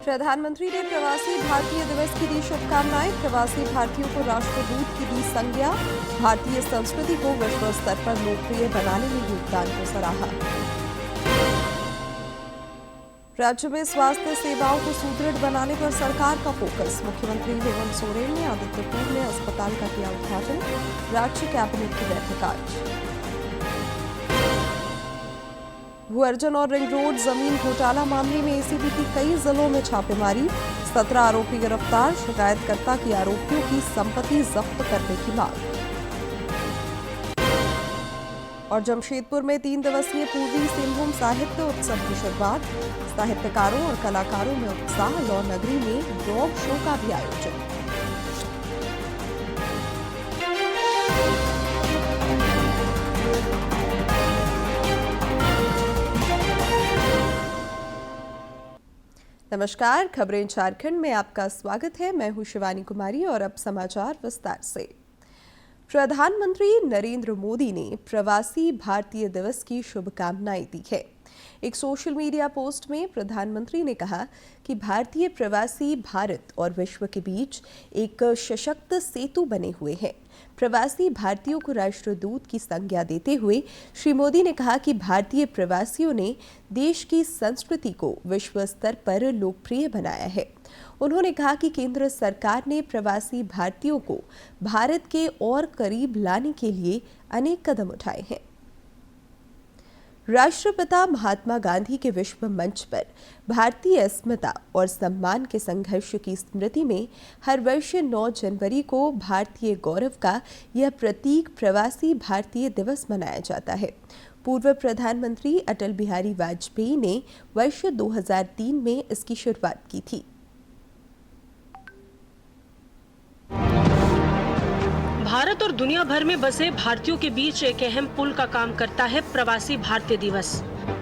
प्रधानमंत्री ने प्रवासी भारतीय दिवस की दी शुभकामनाएं। प्रवासी भारतीयों को राष्ट्रदूत की दी संज्ञा। भारतीय संस्कृति को विश्व स्तर पर लोकप्रिय बनाने में योगदान को सराहा। राज्य में स्वास्थ्य सेवाओं को सुदृढ़ बनाने पर सरकार का फोकस। मुख्यमंत्री हेमंत सोरेन ने आदित्यपुर में अस्पताल का किया उद्घाटन। राज्य कैबिनेट की बैठक आज। भूअर्जन और रिंग रोड जमीन घोटाला मामले में एसीबी की कई जिलों में छापेमारी। 17 आरोपी गिरफ्तार। शिकायतकर्ता की आरोपियों की संपत्ति जब्त करने की मांग। और जमशेदपुर में 3 दिवसीय पूर्वी सिंहभूम साहित्य उत्सव की शुरुआत। साहित्यकारों और कलाकारों में उत्साह। लौ नगरी में डॉग शो का भी आयोजन। नमस्कार, खबरें झारखंड में आपका स्वागत है। मैं हूं शिवानी कुमारी और अब समाचार विस्तार से। प्रधानमंत्री नरेंद्र मोदी ने प्रवासी भारतीय दिवस की शुभकामनाएं दी है। एक सोशल मीडिया पोस्ट में प्रधानमंत्री ने कहा कि भारतीय प्रवासी भारत और विश्व के बीच एक सशक्त सेतु बने हुए हैं। प्रवासी भारतीयों को राष्ट्रदूत की संज्ञा देते हुए श्री मोदी ने कहा कि भारतीय प्रवासियों ने देश की संस्कृति को विश्व स्तर पर लोकप्रिय बनाया है। उन्होंने कहा कि केंद्र सरकार ने प्रवासी भारतीयों को भारत के और करीब लाने के लिए अनेक कदम उठाए हैं। राष्ट्रपिता महात्मा गांधी के विश्व मंच पर भारतीय अस्मिता और सम्मान के संघर्ष की स्मृति में हर वर्ष 9 जनवरी को भारतीय गौरव का यह प्रतीक प्रवासी भारतीय दिवस मनाया जाता है। पूर्व प्रधानमंत्री अटल बिहारी वाजपेयी ने वर्ष 2003 में इसकी शुरुआत की थी। भारत और दुनिया भर में बसे भारतीयों के बीच एक अहम पुल का काम करता है प्रवासी भारतीय दिवस।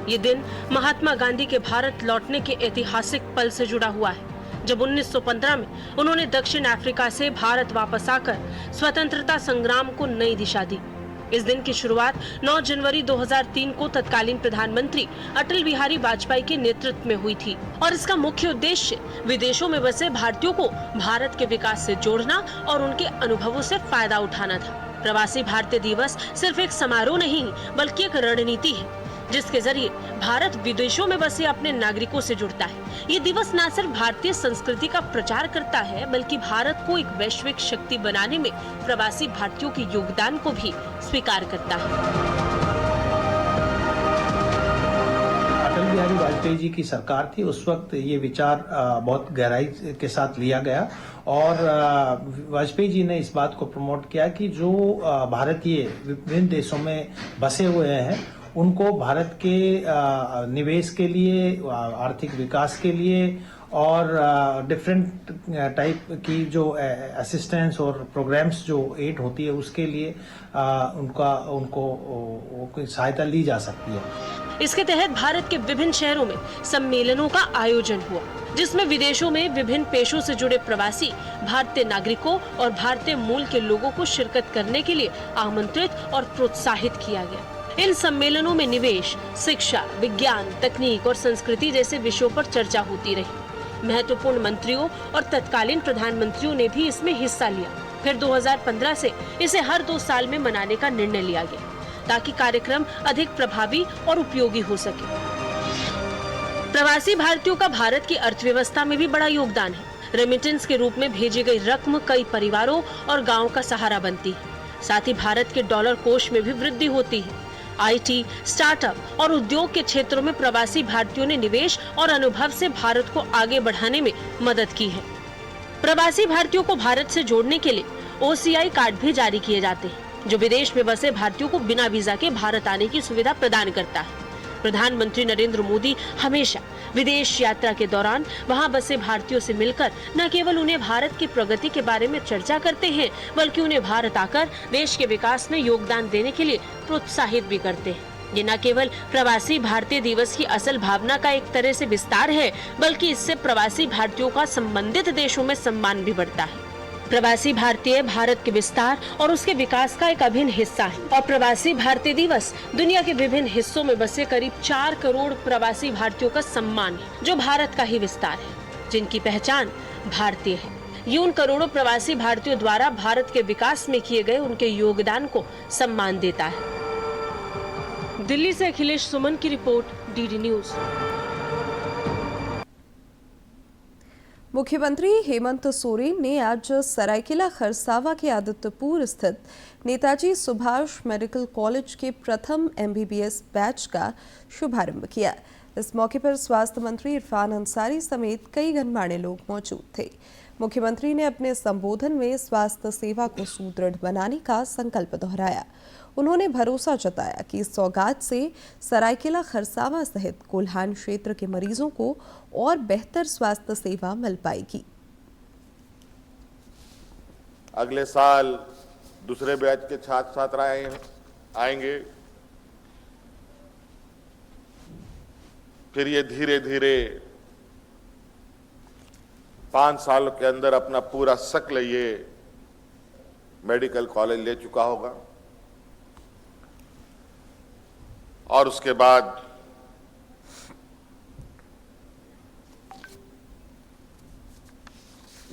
ये दिन महात्मा गांधी के भारत लौटने के ऐतिहासिक पल से जुड़ा हुआ है, जब 1915 में उन्होंने दक्षिण अफ्रीका से भारत वापस आकर स्वतंत्रता संग्राम को नई दिशा दी। इस दिन की शुरुआत 9 जनवरी 2003 को तत्कालीन प्रधानमंत्री अटल बिहारी वाजपेयी के नेतृत्व में हुई थी और इसका मुख्य उद्देश्य विदेशों में बसे भारतीयों को भारत के विकास से जोड़ना और उनके अनुभवों से फायदा उठाना था। प्रवासी भारतीय दिवस सिर्फ एक समारोह नहीं बल्कि एक रणनीति है, जिसके जरिए भारत विदेशों में बसे अपने नागरिकों से जुड़ता है। ये दिवस न सिर्फ भारतीय संस्कृति का प्रचार करता है बल्कि भारत को एक वैश्विक शक्ति बनाने में प्रवासी भारतीयों के योगदान को भी स्वीकार करता है। अटल बिहारी वाजपेयी जी की सरकार थी, उस वक्त ये विचार बहुत गहराई के साथ लिया गया और वाजपेयी जी ने इस बात को प्रमोट किया कि जो भारतीय विभिन्न देशों में बसे हुए हैं उनको भारत के निवेश के लिए, आर्थिक विकास के लिए और डिफरेंट टाइप की जो असिस्टेंस और प्रोग्राम्स जो एड होती है उसके लिए उनको सहायता ली जा सकती है। इसके तहत भारत के विभिन्न शहरों में सम्मेलनों का आयोजन हुआ, जिसमें विदेशों में विभिन्न पेशों से जुड़े प्रवासी भारतीय नागरिकों और भारतीय मूल के लोगों को शिरकत करने के लिए आमंत्रित और प्रोत्साहित किया गया। इन सम्मेलनों में निवेश, शिक्षा, विज्ञान, तकनीक और संस्कृति जैसे विषयों पर चर्चा होती रही। महत्वपूर्ण मंत्रियों और तत्कालीन प्रधानमंत्रियों ने भी इसमें हिस्सा लिया। फिर 2015 से इसे हर 2 साल में मनाने का निर्णय लिया गया, ताकि कार्यक्रम अधिक प्रभावी और उपयोगी हो सके। प्रवासी भारतीयों का भारत की अर्थव्यवस्था में भी बड़ा योगदान है। रेमिटेंस के रूप में भेजी गई रकम कई परिवारों और गाँवों का सहारा बनती है। साथ ही भारत के डॉलर कोष में भी वृद्धि होती है। आईटी, स्टार्टअप और उद्योग के क्षेत्रों में प्रवासी भारतीयों ने निवेश और अनुभव से भारत को आगे बढ़ाने में मदद की है। प्रवासी भारतीयों को भारत से जोड़ने के लिए OCI कार्ड भी जारी किए जाते हैं, जो विदेश में बसे भारतीयों को बिना वीजा के भारत आने की सुविधा प्रदान करता है। प्रधानमंत्री नरेंद्र मोदी हमेशा विदेश यात्रा के दौरान वहां बसे भारतीयों से मिलकर न केवल उन्हें भारत की प्रगति के बारे में चर्चा करते हैं, बल्कि उन्हें भारत आकर देश के विकास में योगदान देने के लिए प्रोत्साहित भी करते हैं। ये न केवल प्रवासी भारतीय दिवस की असल भावना का एक तरह से विस्तार है, बल्कि इससे प्रवासी भारतीयों का संबंधित देशों में सम्मान भी बढ़ता है। प्रवासी भारतीय भारत के विस्तार और उसके विकास का एक अभिन्न हिस्सा है और प्रवासी भारतीय दिवस दुनिया के विभिन्न हिस्सों में बसे करीब 4 करोड़ प्रवासी भारतीयों का सम्मान है, जो भारत का ही विस्तार है। जिनकी पहचान भारतीय है। ये उन करोड़ों प्रवासी भारतीयों द्वारा भारत के विकास में किए गए उनके योगदान को सम्मान देता है। दिल्ली से अखिलेश सुमन की रिपोर्ट, डीडी न्यूज। मुख्यमंत्री हेमंत सोरेन ने आज सरायकेला खरसावा के आदित्यपुर स्थित नेताजी सुभाष मेडिकल कॉलेज के प्रथम MBBS बैच का शुभारंभ किया। इस मौके पर स्वास्थ्य मंत्री इरफान अंसारी समेत कई गणमान्य लोग मौजूद थे। मुख्यमंत्री ने अपने संबोधन में स्वास्थ्य सेवा को सुदृढ़ बनाने का संकल्प दोहराया। उन्होंने भरोसा जताया कि इस सौगात से सरायकेला खरसावा सहित कोल्हान क्षेत्र के मरीजों को और बेहतर स्वास्थ्य सेवा मिल पाएगी। अगले साल दूसरे बैच के छात्र छात्रा आएंगे, फिर ये धीरे धीरे 5 सालों के अंदर अपना पूरा शक्ल ये मेडिकल कॉलेज ले चुका होगा और उसके बाद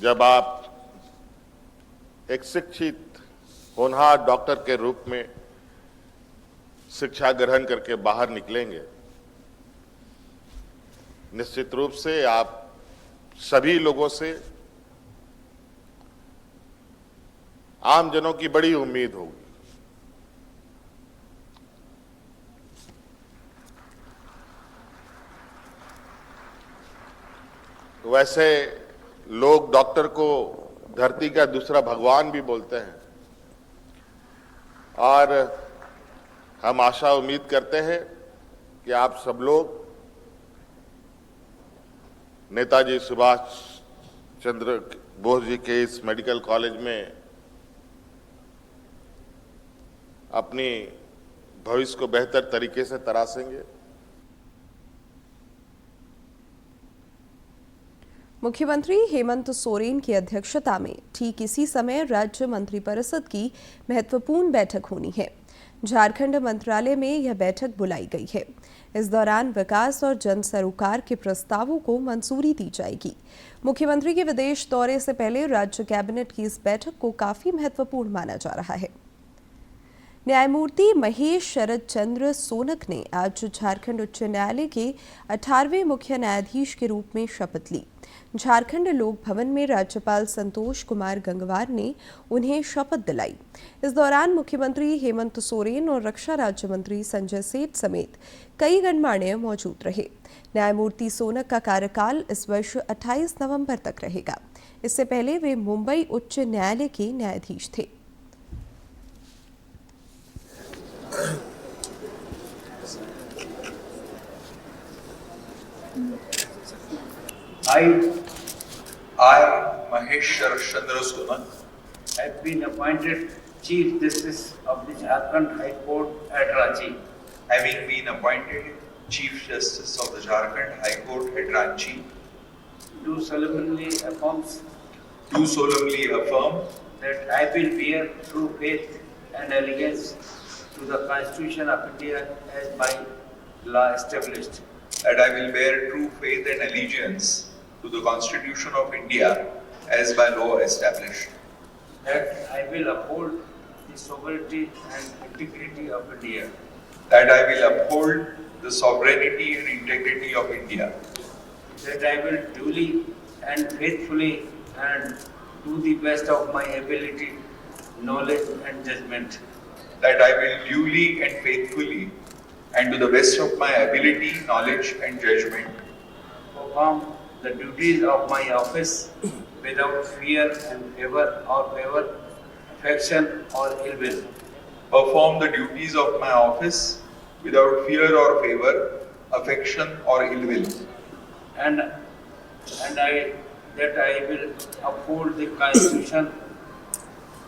जब आप एक शिक्षित होनहार डॉक्टर के रूप में शिक्षा ग्रहण करके बाहर निकलेंगे, निश्चित रूप से आप सभी लोगों से, आम जनों की बड़ी उम्मीद होगी। वैसे लोग डॉक्टर को धरती का दूसरा भगवान भी बोलते हैं और हम आशा उम्मीद करते हैं कि आप सब लोग नेताजी सुभाष चंद्र बोस जी के इस मेडिकल कॉलेज में अपनी भविष्य को बेहतर तरीके से तराशेंगे। मुख्यमंत्री हेमंत सोरेन की अध्यक्षता में ठीक इसी समय राज्य मंत्रिपरिषद की महत्वपूर्ण बैठक होनी है। झारखंड मंत्रालय में यह बैठक बुलाई गई है। इस दौरान विकास और जन सरोकार के प्रस्तावों को मंजूरी दी जाएगी। मुख्यमंत्री के विदेश दौरे से पहले राज्य कैबिनेट की इस बैठक को काफी महत्वपूर्ण माना जा रहा है। न्यायमूर्ति महेश शरद चंद्र सोनक ने आज झारखंड उच्च न्यायालय के 18वें मुख्य न्यायाधीश के रूप में शपथ ली। झारखंड लोक भवन में राज्यपाल संतोष कुमार गंगवार ने उन्हें शपथ दिलाई। इस दौरान मुख्यमंत्री हेमंत सोरेन और रक्षा राज्य मंत्री संजय सेठ समेत कई गणमान्य मौजूद रहे। न्यायमूर्ति सोनक का कार्यकाल इस वर्ष 28 नवंबर तक रहेगा। इससे पहले वे मुंबई उच्च न्यायालय के न्यायाधीश थे। I, Mahesh Sharad Chandra Sonak, have been appointed Chief Justice of the Jharkhand High Court at Ranchi. having been appointed Chief Justice of the Jharkhand High Court at Ranchi, Do solemnly affirm do solemnly affirm that I will bear true faith and allegiance to the Constitution of India as by law established. that I will bear true faith and allegiance to the Constitution of India as by law established, That I will uphold the sovereignty and integrity of India. that I will uphold the sovereignty and integrity of India, That I will duly and faithfully and to the best of my ability, knowledge and judgment that I will duly and faithfully and to the best of my ability, knowledge and judgment perform the duties of my office without fear and favor or favor, affection or ill will. perform the duties of my office without fear or favor, affection or ill will, And that I will uphold the Constitution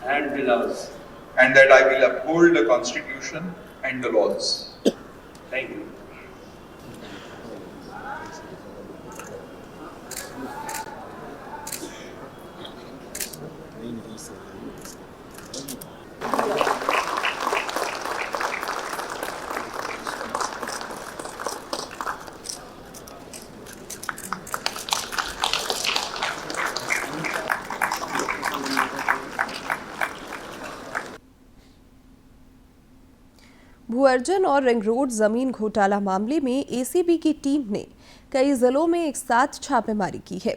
and the laws. and that I will uphold the Constitution and the laws. Thank you. भू अर्जन और ring road जमीन घोटाला मामले में ACB की team ने कई जिलों में एक साथ छापेमारी की है।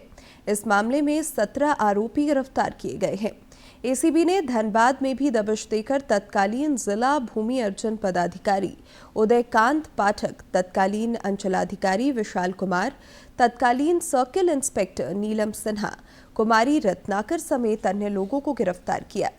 इस मामले में 17 आरोपी गिरफ्तार किए गए हैं। एसीबी ने धनबाद में भी दबिश देकर तत्कालीन जिला भूमि अर्जन पदाधिकारी उदयकांत पाठक, तत्कालीन अंचलाधिकारी विशाल कुमार, तत्कालीन सर्किल इंस्पेक्टर नीलम सिन्हा, कुमारी रत्नाकर समेत अन्य लोगों को गिरफ्तार किया।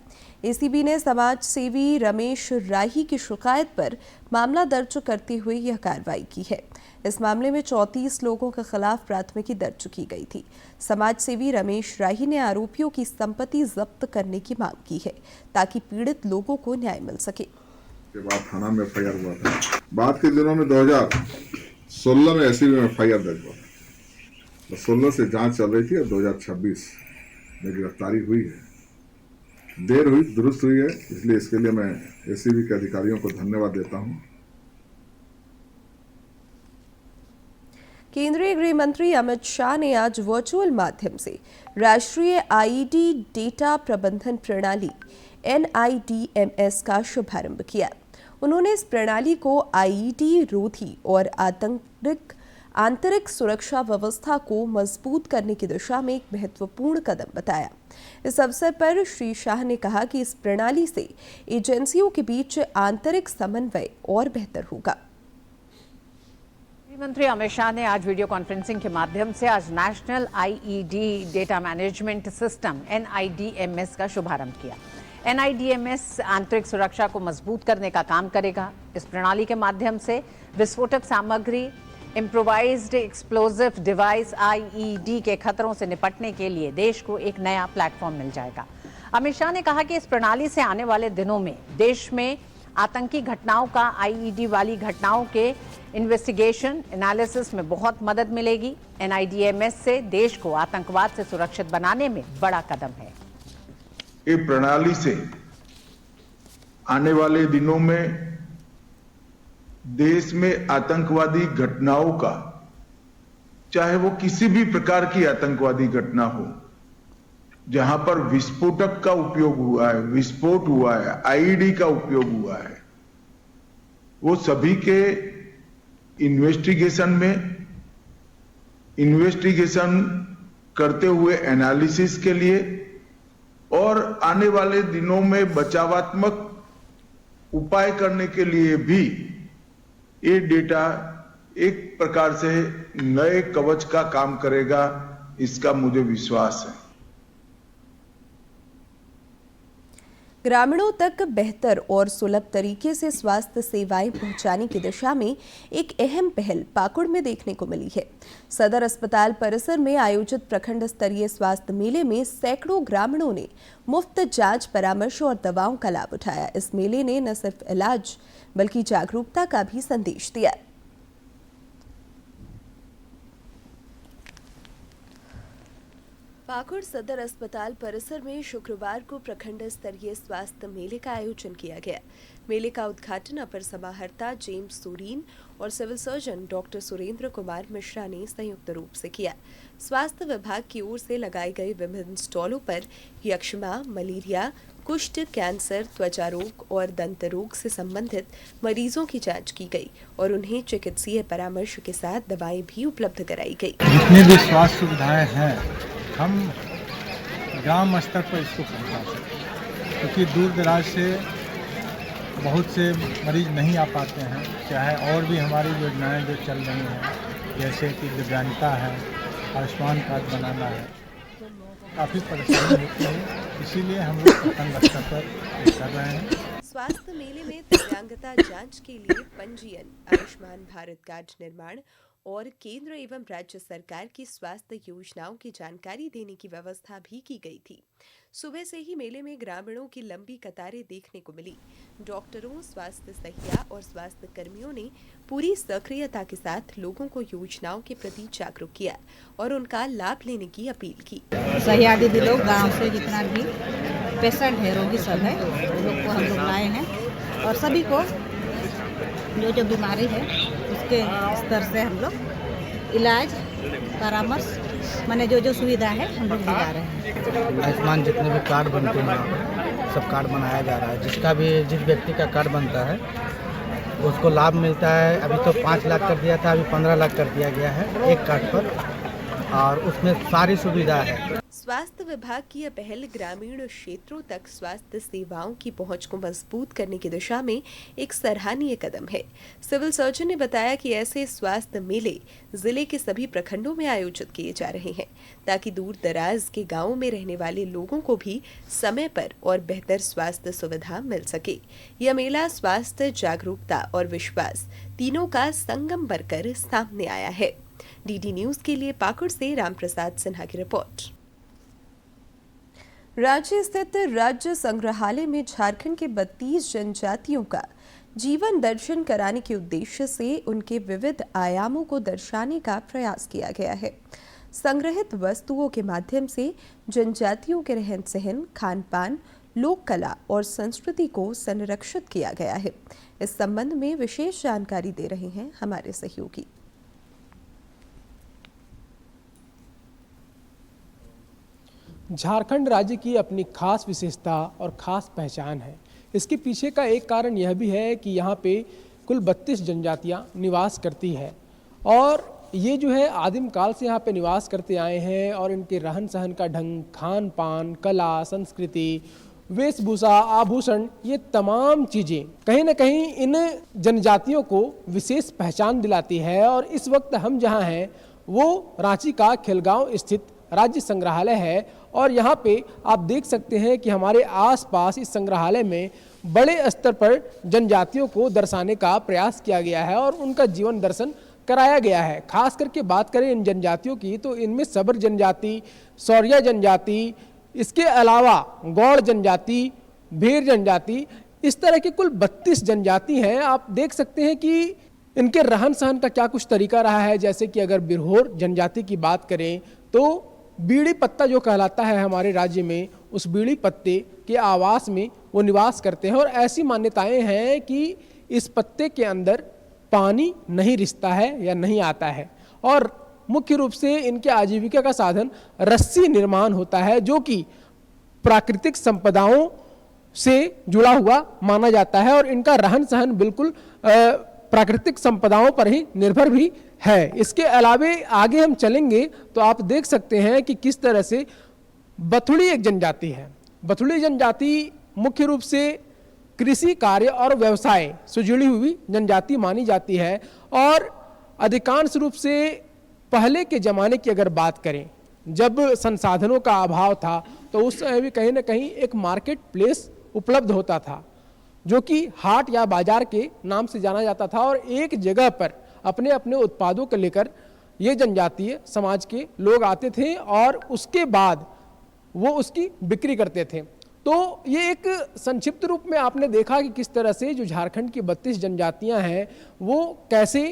एसीबी ने समाज सेवी रमेश राही की शिकायत पर मामला दर्ज करते हुए यह कार्रवाई की है। इस मामले में 34 लोगों के खिलाफ प्राथमिकी दर्ज की गई थी। समाज सेवी रमेश राही ने आरोपियों की संपत्ति जब्त करने की मांग की है ताकि पीड़ित लोगों को न्याय मिल सके। के बाद थाना में एफआईआर हुआ था। बाद के दिनों में 2016 में एसीबी में एफआईआर दर्ज हुआ था। 16 से जांच चल रही थी और 2026 में गिरफ्तारी हुई है। देर हुई, दुरुस्त हुई है, इसलिए इसके लिए मैं एसीबी के अधिकारियों को धन्यवाद देता हूं। केंद्रीय गृह मंत्री अमित शाह ने आज वर्चुअल माध्यम से राष्ट्रीय आईडी डेटा प्रबंधन प्रणाली NIDMS का शुभारंभ किया। उन्होंने इस प्रणाली को आईडी रोधी और आंतरिक सुरक्षा व्यवस्था को मजबूत करने की दिशा में एक महत्वपूर्ण कदम बताया। इस अवसर पर श्री शाह ने कहा कि इस प्रणाली से एजेंसियों के बीच आंतरिक समन्वय और बेहतर होगा। गृह मंत्री अमित शाह ने आज वीडियो कॉन्फ्रेंसिंग के माध्यम से आज national IED data management system NIDMS का शुभारंभ किया। NIDMS आंतरिक सुरक्षा को मजबूत करने का काम करेगा। इस प्रणाली के माध्यम से विस्फोटक सामग्री, इम्प्रोवाइज्ड एक्सप्लोजिव डिवाइस IED के खतरों से निपटने के लिए देश को एक नया प्लेटफॉर्म मिल जाएगा। अमित शाह ने कहा कि इस प्रणाली से आने वाले दिनों में देश में आतंकी घटनाओं का IED वाली घटनाओं के इन्वेस्टिगेशन एनालिसिस में बहुत मदद मिलेगी। NIDMS से देश को आतंकवाद से सुरक्षित बनाने में बड़ा कदम है। ये प्रणाली से आने वाले दिनों में देश में आतंकवादी घटनाओं का, चाहे वो किसी भी प्रकार की आतंकवादी घटना हो, जहां पर विस्फोटक का उपयोग हुआ है, विस्फोट हुआ है, IED का उपयोग हुआ है, वो सभी के इन्वेस्टिगेशन करते हुए एनालिसिस के लिए और आने वाले दिनों में बचावात्मक उपाय करने के लिए भी ये डेटा एक प्रकार से नए कवच का काम करेगा, इसका मुझे विश्वास है। ग्रामीणों तक बेहतर और सुलभ तरीके से स्वास्थ्य सेवाएं पहुंचाने की दिशा में एक अहम पहल पाकुड़ में देखने को मिली है। सदर अस्पताल परिसर में आयोजित प्रखंड स्तरीय स्वास्थ्य मेले में सैकड़ों ग्रामीणों ने मुफ्त जांच, परामर्श और दवाओं का लाभ उठाया। इस मेले ने न सिर्फ इलाज बल्कि जागरूकता का भी संदेश दिया। पाकुड़ सदर अस्पताल परिसर में शुक्रवार को प्रखंड स्तरीय स्वास्थ्य मेले का आयोजन किया गया। मेले का उद्घाटन अपर समाहर्ता जेम्स सोरीन और civil surgeon doctor Surendra Kumar Mishra ने संयुक्त रूप से किया। स्वास्थ्य विभाग की ओर से लगाए गए विभिन्न स्टॉलों पर यक्ष्मा, मलेरिया, कुष्ठ, कैंसर, त्वचा रोग और दंत रोग से संबंधित मरीजों की जांच की गई और उन्हें चिकित्सीय परामर्श के साथ दवाएं भी उपलब्ध कराई गई। जितनी भी स्वास्थ्य सुविधाएं हैं, हम ग्राम स्तर पर इसको पहुंचा सकते, क्योंकि दूर दराज से बहुत से मरीज नहीं आ पाते हैं। चाहे और भी हमारी योजनाएं जो चल रही हैं, जैसे कि दिव्यांगता है, आयुष्मान कार्ड बनाना है, काफ़ी परेशानी होती है। इसीलिए हम लोग प्रखंड स्तर पर कर रहे हैं। स्वास्थ्य मेले में दिव्यांगता जांच के लिए पंजीयन, आयुष्मान भारत कार्ड निर्माण और केंद्र एवं राज्य सरकार की स्वास्थ्य योजनाओं की जानकारी देने की व्यवस्था भी की गई थी। सुबह से ही मेले में ग्रामीणों की लंबी कतारें देखने को मिली। डॉक्टरों, स्वास्थ्य सहिया और स्वास्थ्य कर्मियों ने पूरी सक्रियता के साथ लोगों को योजनाओं के प्रति जागरूक किया और उनका लाभ लेने की अपील की। सहिया दीदी लोग गाँव से जितना भी पेशेंट है, रोगी सब है, उन लोग को हम लोग लाए हैं और सभी को जो बीमारी है उसके स्तर से हम लोग इलाज, परामर्श, माने जो सुविधा है हम लोग दिला रहे हैं। आयुष्मान जितने भी कार्ड बनते हैं सब कार्ड बनाया जा रहा है। जिस व्यक्ति का कार्ड बनता है उसको लाभ मिलता है। अभी तो 5 लाख कर दिया था, अभी 15 लाख कर दिया गया है एक कार्ड पर, और उसमें सारी सुविधा है। स्वास्थ्य विभाग की यह पहल ग्रामीण क्षेत्रों तक स्वास्थ्य सेवाओं की पहुंच को मजबूत करने की दिशा में एक सराहनीय कदम है। सिविल सर्जन ने बताया कि ऐसे स्वास्थ्य मेले जिले के सभी प्रखंडों में आयोजित किए जा रहे हैं ताकि दूर दराज के गांवों में रहने वाले लोगों को भी समय पर और बेहतर स्वास्थ्य सुविधा मिल सके। यह मेला स्वास्थ्य जागरूकता और विश्वास तीनों का संगम बनकर सामने आया है। डीडी न्यूज के लिए पाकुड़ से रामप्रसाद सिन्हा की रिपोर्ट। रांची स्थित राज्य संग्रहालय में झारखंड के 32 जनजातियों का जीवन दर्शन कराने के उद्देश्य से उनके विविध आयामों को दर्शाने का प्रयास किया गया है। संग्रहित वस्तुओं के माध्यम से जनजातियों के रहन सहन, खान पान, लोक कला और संस्कृति को संरक्षित किया गया है। इस संबंध में विशेष जानकारी दे रहे हैं हमारे सहयोगी। झारखंड राज्य की अपनी खास विशेषता और खास पहचान है। इसके पीछे का एक कारण यह भी है कि यहाँ पे कुल 32 जनजातियाँ निवास करती है और ये जो है आदिम काल से यहाँ पे निवास करते आए हैं और इनके रहन सहन का ढंग, खान पान, कला, संस्कृति, वेशभूषा, आभूषण, ये तमाम चीज़ें कहीं ना कहीं इन जनजातियों को विशेष पहचान दिलाती है। और इस वक्त हम जहाँ हैं वो रांची का खिलगांव स्थित राज्य संग्रहालय है और यहाँ पे आप देख सकते हैं कि हमारे आसपास इस संग्रहालय में बड़े स्तर पर जनजातियों को दर्शाने का प्रयास किया गया है और उनका जीवन दर्शन कराया गया है। खास करके बात करें इन जनजातियों की तो इनमें सबर जनजाति, सौरिया जनजाति, इसके अलावा गौड़ जनजाति, भेर जनजाति, इस तरह के कुल 32 जनजाति हैं। आप देख सकते हैं कि इनके रहन सहन का क्या कुछ तरीका रहा है। जैसे कि अगर बिरहोर जनजाति की बात करें तो बीड़ी पत्ता जो कहलाता है हमारे राज्य में, उस बीड़ी पत्ते के आवास में वो निवास करते हैं और ऐसी मान्यताएं हैं कि इस पत्ते के अंदर पानी नहीं रिसता है या नहीं आता है। और मुख्य रूप से इनके आजीविका का साधन रस्सी निर्माण होता है जो कि प्राकृतिक संपदाओं से जुड़ा हुआ माना जाता है और इनका रहन सहन बिल्कुल प्राकृतिक संपदाओं पर ही निर्भर भी है। इसके अलावे आगे हम चलेंगे तो आप देख सकते हैं कि किस तरह से बथुड़ी एक जनजाति है। बथुड़ी जनजाति मुख्य रूप से कृषि कार्य और व्यवसाय से जुड़ी हुई जनजाति मानी जाती है और अधिकांश रूप से पहले के ज़माने की अगर बात करें, जब संसाधनों का अभाव था तो उस समय भी कहीं ना कहीं एक मार्केट प्लेस उपलब्ध होता था जो कि हाट या बाजार के नाम से जाना जाता था और एक जगह पर अपने अपने उत्पादों को लेकर ये जनजातीय समाज के लोग आते थे और उसके बाद वो उसकी बिक्री करते थे। तो ये एक संक्षिप्त रूप में आपने देखा कि किस तरह से जो झारखंड की 32 जनजातियां हैं वो कैसे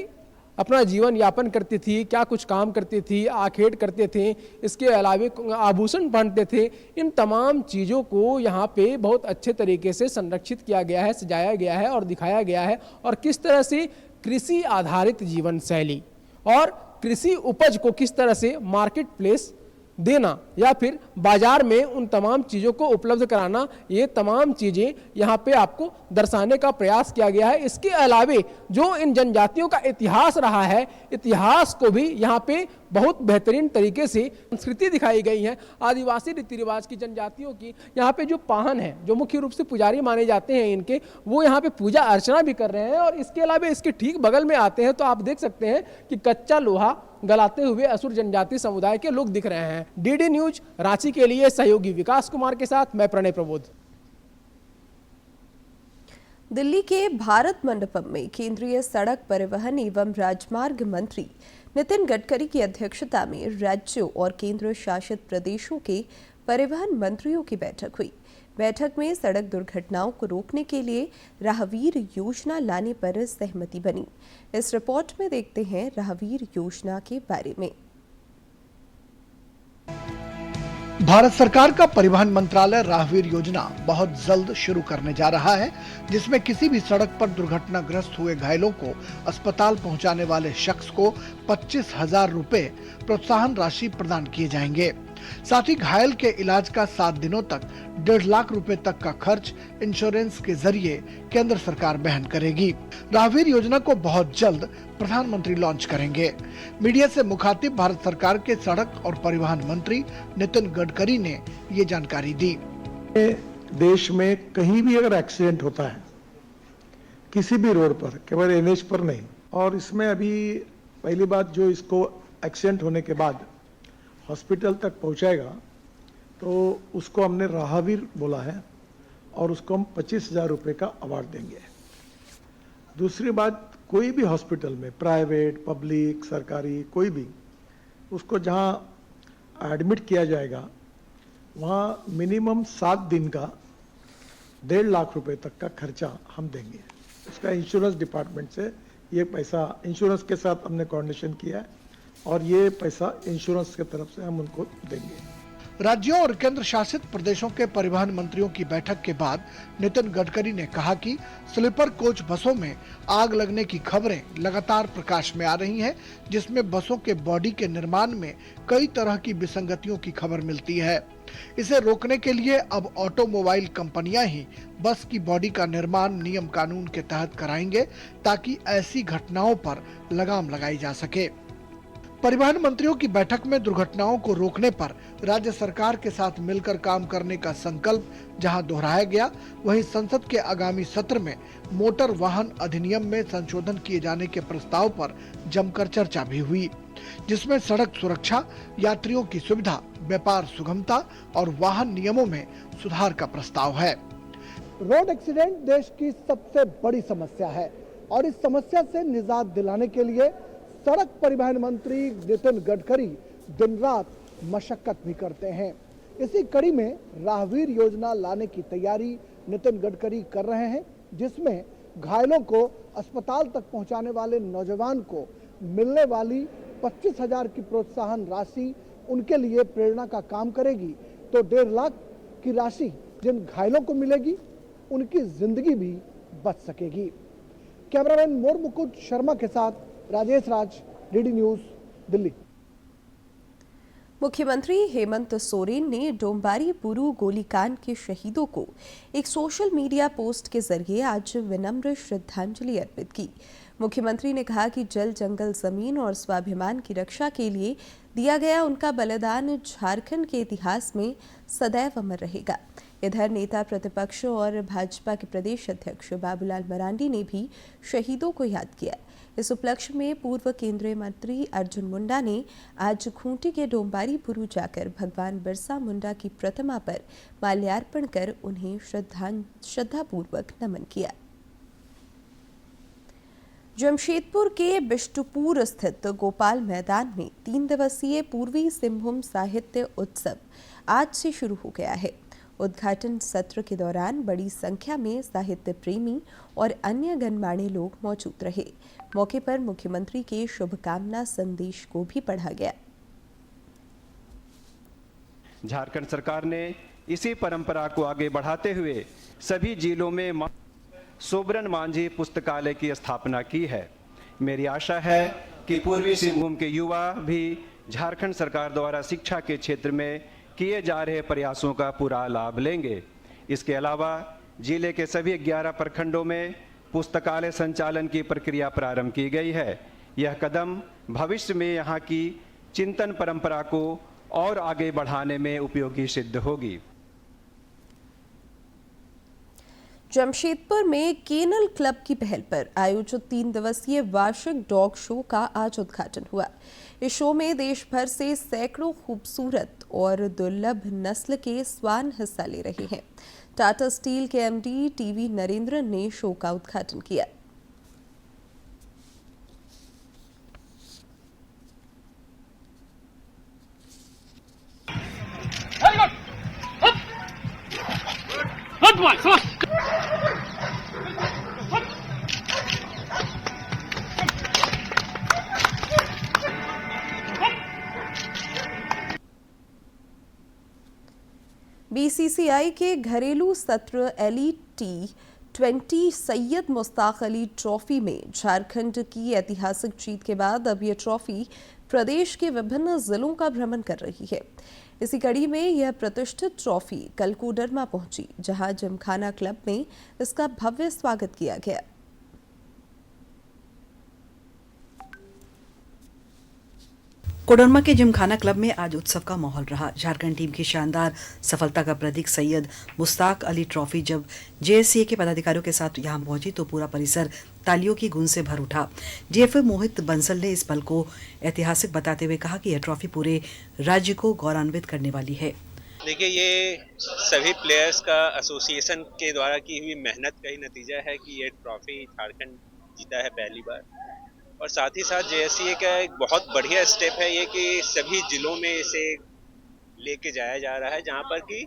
अपना जीवन यापन करती थी, क्या कुछ काम करती थी, आखेट करते थे, इसके अलावे आभूषण पहनते थे। इन तमाम चीज़ों को यहाँ पे बहुत अच्छे तरीके से संरक्षित किया गया है, सजाया गया है और दिखाया गया है और किस तरह से कृषि आधारित जीवन शैली और कृषि उपज को किस तरह से मार्केट प्लेस देना या फिर बाजार में उन तमाम चीज़ों को उपलब्ध कराना, ये तमाम चीज़ें यहाँ पे आपको दर्शाने का प्रयास किया गया है। इसके अलावे जो इन जनजातियों का इतिहास रहा है, इतिहास को भी यहाँ पे बहुत बेहतरीन तरीके से संस्कृति दिखाई गई है। आदिवासी रीति रिवाज की जनजातियों की यहाँ पे जो पाहन है, जो मुख्य रूप से पुजारी माने जाते हैं इनके, वो यहाँ पे पूजा अर्चना भी कर रहे हैं और इसके अलावा इसके ठीक बगल में आते हैं तो आप देख सकते हैं कि कच्चा लोहा गलाते हुए असुर जनजाति समुदाय के लोग दिख रहे हैं। डीडी न्यूज रांची के लिए सहयोगी विकास कुमार के साथ मैं प्रणय प्रबोध। दिल्ली के भारत मंडपम में केंद्रीय सड़क परिवहन एवं राजमार्ग मंत्री नितिन गडकरी की अध्यक्षता में राज्यों और केंद्र शासित प्रदेशों के परिवहन मंत्रियों की बैठक हुई। बैठक में सड़क दुर्घटनाओं को रोकने के लिए राहवीर योजना लाने पर सहमति बनी। इस रिपोर्ट में देखते हैं राहवीर योजना के बारे में। भारत सरकार का परिवहन मंत्रालय राहवीर योजना बहुत जल्द शुरू करने जा रहा है, जिसमें किसी भी सड़क पर दुर्घटनाग्रस्त हुए घायलों को अस्पताल पहुंचाने वाले शख्स को 25,000 रुपए प्रोत्साहन राशि प्रदान किए जाएंगे। साथ ही घायल के इलाज का 7 दिनों तक 1.5 लाख रुपए तक का खर्च इंश्योरेंस के जरिए केंद्र सरकार वहन करेगी। राहवीर योजना को बहुत जल्द प्रधानमंत्री लॉन्च करेंगे। मीडिया से मुखातिब भारत सरकार के सड़क और परिवहन मंत्री नितिन गडकरी ने ये जानकारी दी। देश में कहीं भी अगर एक्सीडेंट होता है किसी भी रोड पर, केवल एनएच पर नहीं, और इसमें अभी पहली बात जो इसको एक्सीडेंट होने के बाद हॉस्पिटल तक पहुंचाएगा तो उसको हमने राहवीर बोला है और उसको हम 25,000 रुपये का अवार्ड देंगे। दूसरी बात, कोई भी हॉस्पिटल में, प्राइवेट, पब्लिक, सरकारी, कोई भी, उसको जहां एडमिट किया जाएगा वहां मिनिमम 7 दिन का 1.5 लाख रुपए तक का खर्चा हम देंगे। उसका इंश्योरेंस डिपार्टमेंट से ये पैसा, इंश्योरेंस के साथ हमने कोऑर्डिनेशन किया है और ये पैसा इंश्योरेंस की तरफ से हम उनको देंगे। राज्यों और केंद्र शासित प्रदेशों के परिवहन मंत्रियों की बैठक के बाद नितिन गडकरी ने कहा कि स्लीपर कोच बसों में आग लगने की खबरें लगातार प्रकाश में आ रही हैं, जिसमें बसों के बॉडी के निर्माण में कई तरह की विसंगतियों की खबर मिलती है। इसे रोकने के लिए अब ऑटोमोबाइल कंपनियां ही बस की बॉडी का निर्माण नियम कानून के तहत कराएंगे ताकि ऐसी घटनाओं पर लगाम लगाई जा सके। परिवहन मंत्रियों की बैठक में दुर्घटनाओं को रोकने पर राज्य सरकार के साथ मिलकर काम करने का संकल्प जहां दोहराया गया, वहीं संसद के आगामी सत्र में मोटर वाहन अधिनियम में संशोधन किए जाने के प्रस्ताव पर जमकर चर्चा भी हुई, जिसमें सड़क सुरक्षा, यात्रियों की सुविधा, व्यापार सुगमता और वाहन नियमों में सुधार का प्रस्ताव है। रोड एक्सीडेंट देश की सबसे बड़ी समस्या है और इस समस्या से निजात दिलाने के लिए सड़क परिवहन मंत्री नितिन गडकरी दिन रात मशक्कत भी करते हैं। इसी कड़ी में राहवीर योजना लाने की तैयारी नितिन गडकरी कर रहे हैं, जिसमें घायलों को अस्पताल तक पहुंचाने वाले नौजवान को मिलने वाली 25,000 की प्रोत्साहन राशि उनके लिए प्रेरणा का काम करेगी, तो 1.5 लाख की राशि जिन घायलों को मिलेगी उनकी जिंदगी भी बच सकेगी। कैमरामैन मोर मुकुट शर्मा के साथ राजेश राज, डीडी न्यूज, दिल्ली। मुख्यमंत्री हेमंत सोरेन ने डोम्बारी पुरू गोलीकांड के शहीदों को एक सोशल मीडिया पोस्ट के जरिए आज विनम्र श्रद्धांजलि अर्पित की। मुख्यमंत्री ने कहा कि जल, जंगल, जमीन और स्वाभिमान की रक्षा के लिए दिया गया उनका बलिदान झारखंड के इतिहास में सदैव अमर रहेगा। इधर नेता प्रतिपक्ष और भाजपा के प्रदेश अध्यक्ष बाबूलाल मरांडी ने भी शहीदों को याद किया। इस उपलक्ष्य में पूर्व केंद्रीय मंत्री अर्जुन मुंडा ने आज खूंटी के डोम्बारी पुरू जाकर भगवान बिरसा मुंडा की प्रतिमा पर माल्यार्पण कर उन्हें श्रद्धापूर्वक नमन किया। जमशेदपुर के बिष्टुपुर स्थित गोपाल मैदान में 3 दिवसीय पूर्वी सिंहभूम साहित्य उत्सव आज से शुरू हो गया है। उद्घाटन सत्र के दौरान बड़ी संख्या में साहित्य प्रेमी और अन्य गणमान्य लोग मौजूद रहे। मौके पर मुख्यमंत्री के शुभकामना संदेश को भी पढ़ा गया। झारखंड सरकार ने इसी परंपरा को आगे बढ़ाते हुए सभी जिलों में सोबरन मांझी पुस्तकालय की स्थापना की है। मेरी आशा है कि पूर्वी सिंहभूम के युवा भी झारखंड सरकार द्वारा शिक्षा के क्षेत्र में किए जा रहे प्रयासों का पूरा लाभ लेंगे। इसके अलावा जिले के सभी 11 प्रखंडों में पुस्तकालय संचालन की प्रक्रिया प्रारंभ की गई है। यह कदम भविष्य में यहाँ की चिंतन परंपरा को और आगे बढ़ाने में उपयोगी सिद्ध होगी। जमशेदपुर में केनल क्लब की पहल पर आयोजित 3 दिवसीय वार्षिक डॉग शो का आज उद्घाटन हुआ। इस शो में देश भर से सैकड़ों खूबसूरत और दुर्लभ नस्ल के स्वान हिस्सा ले रहे हैं। टाटा स्टील के एमडी टीवी नरेंद्र ने शो का उद्घाटन किया। बीसीसीआई के घरेलू सत्र LET20 सैयद मुश्ताक अली ट्रॉफी में झारखंड की ऐतिहासिक जीत के बाद अब यह ट्रॉफी प्रदेश के विभिन्न जिलों का भ्रमण कर रही है। इसी कड़ी में यह प्रतिष्ठित ट्रॉफी कल कोडरमा पहुंची, जहां जिमखाना क्लब में इसका भव्य स्वागत किया गया। कोडरमा के जिमखाना क्लब में आज उत्सव का माहौल रहा। झारखंड टीम की शानदार सफलता का प्रतीक सैयद मुश्ताक अली ट्रॉफी जब जेएससीए के पदाधिकारियों के साथ यहां पहुंची तो पूरा परिसर तालियों की गूंज से भर उठा। डीएफओ मोहित बंसल ने इस पल को ऐतिहासिक बताते हुए कहा कि यह ट्रॉफी पूरे राज्य को गौरवान्वित करने वाली है। देखिए, ये सभी प्लेयर्स का एसोसिएशन के द्वारा की हुई मेहनत का ही नतीजा है कि ये ट्रॉफी झारखंड जीता है पहली बार। और साथ ही साथ जेएससीए का एक बहुत बढ़िया स्टेप है ये कि सभी जिलों में इसे लेके जाया जा रहा है, जहां पर कि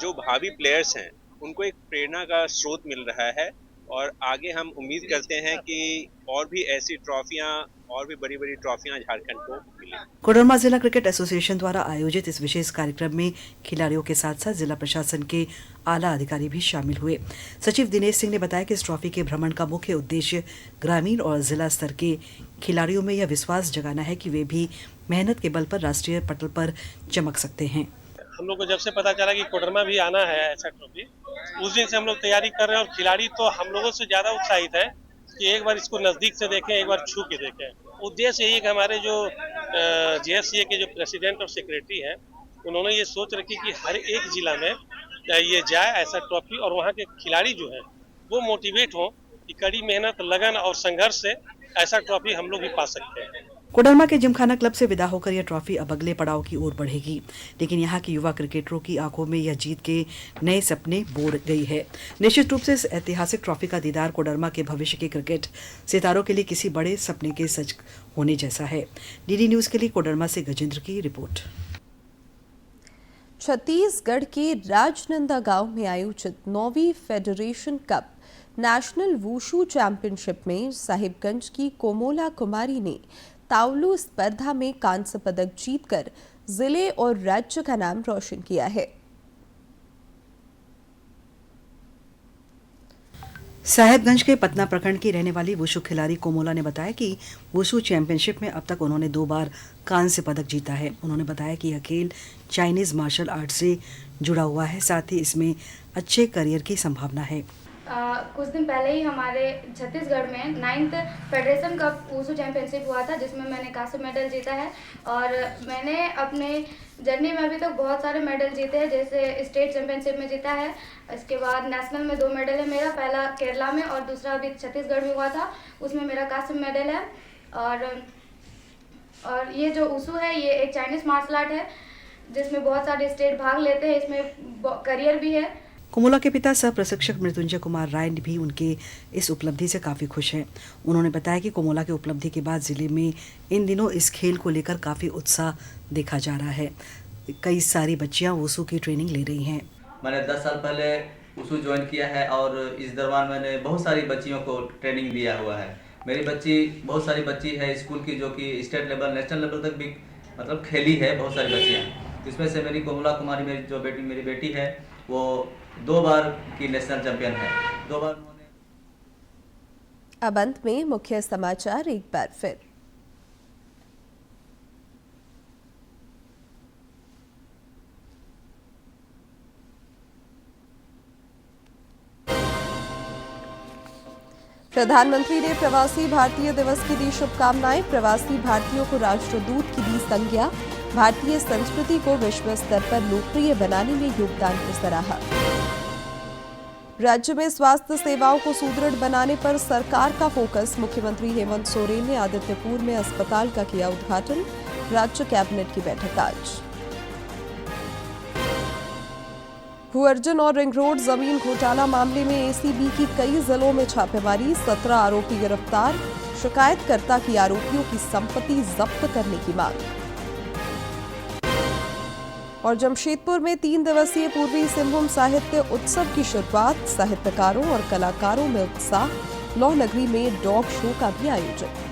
जो भावी प्लेयर्स हैं उनको एक प्रेरणा का स्रोत मिल रहा है। और आगे हम उम्मीद करते हैं कि और भी ऐसी ट्रॉफियां और भी बड़ी बड़ी ट्रॉफियां झारखंड को मिलें। कोडरमा जिला क्रिकेट एसोसिएशन द्वारा आयोजित इस विशेष कार्यक्रम में खिलाड़ियों के साथ साथ जिला प्रशासन के आला अधिकारी भी शामिल हुए। सचिव दिनेश सिंह ने बताया कि इस ट्रॉफी के भ्रमण का मुख्य उद्देश्य ग्रामीण और जिला स्तर के खिलाड़ियों में यह विश्वास जगाना है कि वे भी मेहनत के बल पर राष्ट्रीय पटल पर चमक सकते हैं। हम लोग को जब से पता चला कि कोडरमा भी आना है ऐसा ट्रॉफी, उस दिन से हम लोग तैयारी कर रहे हैं। और खिलाड़ी तो हम लोगों से ज्यादा उत्साहित है कि एक बार इसको नजदीक से देखें, एक बार छू के देखें। उद्देश्य यही कि हमारे जो जेएससीए के जो प्रेसिडेंट और सेक्रेटरी हैं, उन्होंने ये सोच रखी कि हर एक जिला में ये जाए ऐसा ट्रॉफी, और वहाँ के खिलाड़ी जो है वो मोटिवेट हो कि कड़ी मेहनत, लगन और संघर्ष से ऐसा ट्रॉफी हम लोग भी पा सकते हैं। कोडरमा के जिमखाना क्लब से विदा होकर यह ट्रॉफी अब अगले पड़ाव की ओर बढ़ेगी, लेकिन यहाँ के युवा क्रिकेटरों की आंखों में यह जीत के नए सपने बोर गई है। निश्चित रूप से इस ऐतिहासिक ट्रॉफी का दीदार कोडरमा के भविष्य के क्रिकेट सितारों के लिए किसी बड़े सपने के सच होने जैसा है। डीडी न्यूज के लिए कोडरमा से गजेंद्र की रिपोर्ट। छत्तीसगढ़ के राजनंदा गांव में आयोजित 9वीं federation cup national wushu championship में साहिबगंज की कोमोला कुमारी ने तावलू स्पर्धा में कांस्य पदक जीतकर जिले और राज्य का नाम रोशन किया है। साहेबगंज के पतना प्रखंड की रहने वाली वुशु खिलाड़ी कोमोला ने बताया कि वुशु चैंपियनशिप में अब तक उन्होंने 2 बार कांस्य पदक जीता है। उन्होंने बताया कि यह खेल चाइनीज मार्शल आर्ट से जुड़ा हुआ है, साथ ही इसमें अच्छे करियर की संभावना है। कुछ दिन पहले ही हमारे छत्तीसगढ़ में 9th federation cup wushu championship हुआ था, जिसमें मैंने कांस्य मेडल जीता है। और मैंने अपने जर्नी में अभी तक बहुत सारे मेडल जीते हैं, जैसे स्टेट चैंपियनशिप में जीता है, इसके बाद नेशनल में 2 मेडल है मेरा, पहला केरला में और दूसरा अभी छत्तीसगढ़ में हुआ था, उसमें मेरा कांस्य मेडल है। और ये जो वुशु है ये एक चाइनीज मार्शल आर्ट है जिसमें बहुत सारे स्टेट भाग लेते हैं, इसमें करियर भी है। कोमोला के पिता सह प्रशिक्षक मृत्युंजय कुमार राय भी उनके इस उपलब्धि से काफ़ी खुश हैं। उन्होंने बताया कि कोमोला की उपलब्धि के बाद जिले में इन दिनों इस खेल को लेकर काफ़ी उत्साह देखा जा रहा है। कई सारी बच्चियां वुशु की ट्रेनिंग ले रही हैं। मैंने 10 साल पहले वुशु ज्वाइन किया है और इस दौरान मैंने बहुत सारी बच्चियों को ट्रेनिंग दिया हुआ है। मेरी बहुत सारी बच्ची है स्कूल की जो कि स्टेट लेवल, नेशनल लेवल तक भी मतलब खेली है, बहुत सारी बच्चियाँ। इसमें से मेरी कोमोला कुमारी मेरी बेटी है, वो 2 बार की नेशनल चैंपियन है, 2 बार उन्होंने। अब अंत में मुख्य समाचार एक बार फिर। प्रधानमंत्री ने प्रवासी भारतीय दिवस की दी शुभकामनाएं। प्रवासी भारतीयों को राष्ट्रदूत की दी संज्ञा। भारतीय संस्कृति को विश्व स्तर पर लोकप्रिय बनाने में योगदान को सराहा। राज्य में स्वास्थ्य सेवाओं को सुदृढ़ बनाने पर सरकार का फोकस। मुख्यमंत्री हेमंत सोरेन ने आदित्यपुर में अस्पताल का किया उद्घाटन। राज्य कैबिनेट की बैठक आज। भूअर्जन और रिंग रोड जमीन घोटाला मामले में एसीबी की कई जिलों में छापेमारी। 17 आरोपी गिरफ्तार। शिकायतकर्ता की आरोपियों की संपत्ति जब्त करने की मांग। और जमशेदपुर में 3 दिवसीय पूर्वी सिंहभूम साहित्य उत्सव की शुरुआत। साहित्यकारों और कलाकारों में उत्साह। लौ नगरी में डॉग शो का भी आयोजन।